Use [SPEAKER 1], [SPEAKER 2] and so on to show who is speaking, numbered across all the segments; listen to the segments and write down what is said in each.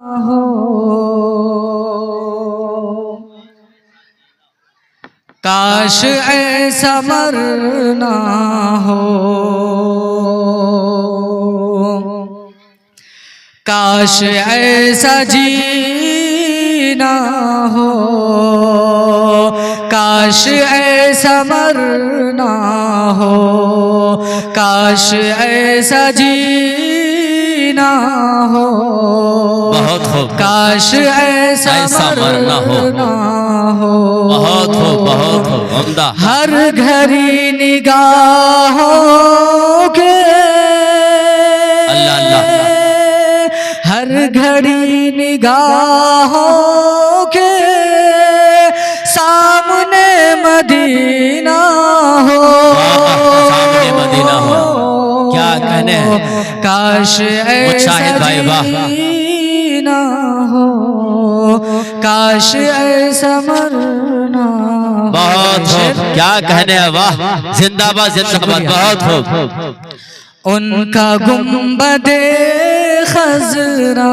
[SPEAKER 1] ہو کاش ایسا مرنا ہو کاش ایسا جینا ہو کاش ایسا مرنا ہو کاش ایسا جینا ہو
[SPEAKER 2] بہت خوب
[SPEAKER 1] کاش ایسا مرنا ہو
[SPEAKER 2] بہت خوب عمدہ
[SPEAKER 1] ہر گھڑی نگاہوں کے
[SPEAKER 2] اللہ اللہ
[SPEAKER 1] ہر گھڑی نگاہوں کے سامنے مدینہ ہو
[SPEAKER 2] سامنے مدینہ ہو کیا کہنے ہیں
[SPEAKER 1] کاش ایسا جینا ہو کاش ایسا مرنا
[SPEAKER 2] بہت خوب کیا کہنے ہیں واہ زندہ باد زندہ باد بہت خوب
[SPEAKER 1] ان کا گنبد خضرا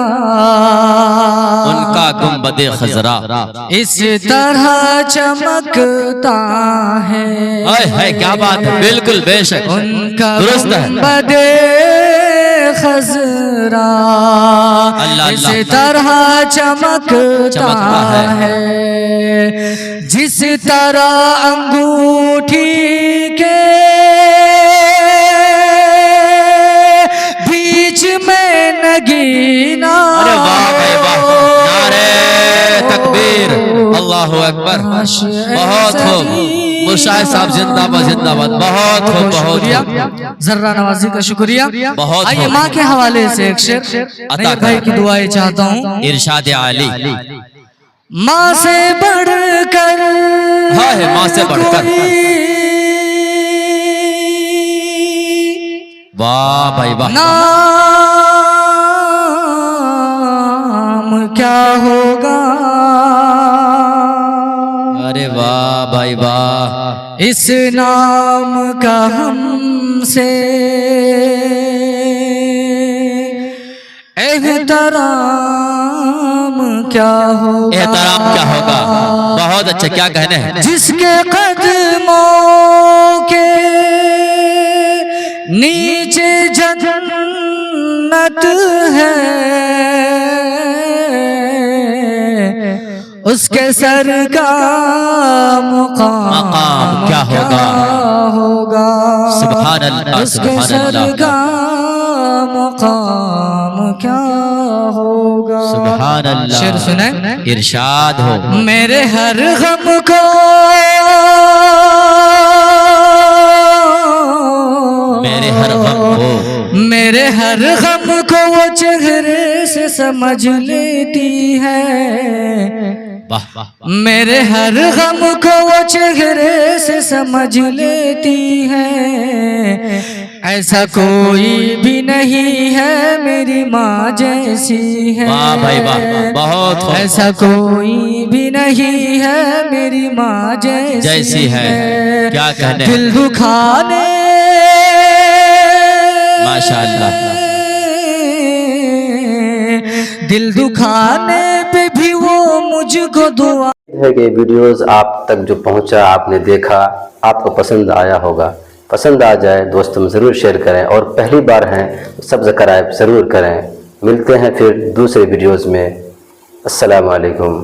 [SPEAKER 2] ان کا گنبد خضرا
[SPEAKER 1] اس طرح چمکتا ہے
[SPEAKER 2] کیا بات ہے بالکل بے شک
[SPEAKER 1] ان کا
[SPEAKER 2] درست ہے
[SPEAKER 1] گنبد خضرا اس طرح چمکتا ہے جس طرح انگوٹھی کے بیچ میں نگینا
[SPEAKER 2] نعرہ تکبیر اللہ اکبر بہت خوب مرشد صاحب زندہ باد زندہ باد بہت خوب بہت
[SPEAKER 1] ذرہ نوازی کا شکریہ
[SPEAKER 2] بہت
[SPEAKER 1] آئیے ماں کے حوالے سے ایک شعر میں بھائی کی دعائیں چاہتا ہوں
[SPEAKER 2] ارشاد عالی
[SPEAKER 1] ماں سے بڑھ کر
[SPEAKER 2] ماں سے بڑھ کر واہ بھائی واہ
[SPEAKER 1] نام کیا ہوگا
[SPEAKER 2] ارے واہ بھائی واہ
[SPEAKER 1] اس نام کا ہم سے احترام کیا ہوگا
[SPEAKER 2] احترام کیا ہوگا بہت اچھا کیا کہنے ہیں
[SPEAKER 1] جس کے قدموں کے نیچے جنت ہے اس کے سر کا مقام
[SPEAKER 2] کیا ہوگا سبحان اللہ
[SPEAKER 1] اس کے سر کا مقام کیا ہوگا
[SPEAKER 2] سبحان اللہ
[SPEAKER 1] شعر سنیں
[SPEAKER 2] ارشاد ہو
[SPEAKER 1] میرے ہر غم کو
[SPEAKER 2] میرے ہر غم کو
[SPEAKER 1] میرے ہر غم کو وہ چہرے سے سمجھ لیتی ہے میرے ہر غم کو وہ چہرے سے سمجھ لیتی ہے ایسا کوئی بھی نہیں ہے میری ماں جیسی ہے
[SPEAKER 2] بہت
[SPEAKER 1] ایسا کوئی بھی نہیں ہے میری ماں جیسی ہے
[SPEAKER 2] کیا کہنے
[SPEAKER 1] دل دکھانے
[SPEAKER 2] ماشاءاللہ
[SPEAKER 1] دل دکھانے پہ بھی وہ مجھ کو دعا
[SPEAKER 3] ہے کہ ویڈیوز آپ تک جو پہنچا آپ نے دیکھا آپ کو پسند آیا ہوگا پسند آ جائے دوستوں میں ضرور شیئر کریں اور پہلی بار ہیں سبسکرائب ضرور کریں ملتے ہیں پھر دوسرے ویڈیوز میں السلام علیکم